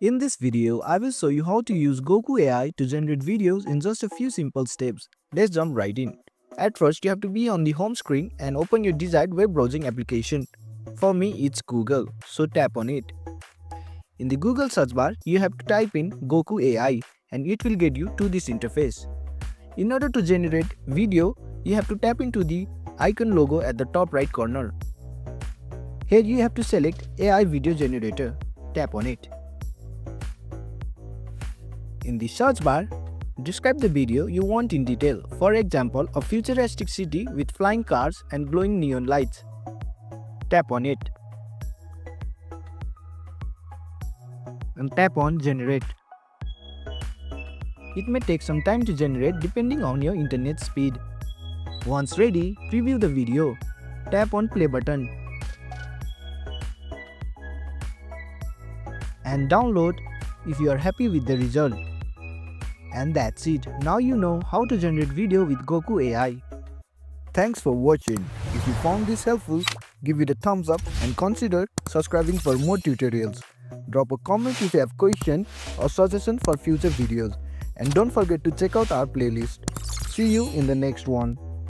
In this video, I will show you how to use Goku AI to generate videos in just a few simple steps. Let's jump right in. At first, you have to be on the home screen and open your desired web browsing application. For me, it's Google, so tap on it. In the Google search bar, you have to type in Goku AI and it will get you to this interface. In order to generate video, you have to tap into the icon logo at the top right corner. Here you have to select AI video generator. Tap on it. In the search bar, describe the video you want in detail. For example, a futuristic city with flying cars and glowing neon lights. Tap on it. And tap on Generate. It may take some time to generate depending on your internet speed. Once ready, preview the video. Tap on Play button. And download if you are happy with the result. And that's it. Now you know how to generate video with Goku AI. Thanks for watching. If you found this helpful, give it a thumbs up and consider subscribing for more tutorials. Drop a comment if you have question or suggestion for future videos. And don't forget to check out our playlist. See you in the next one.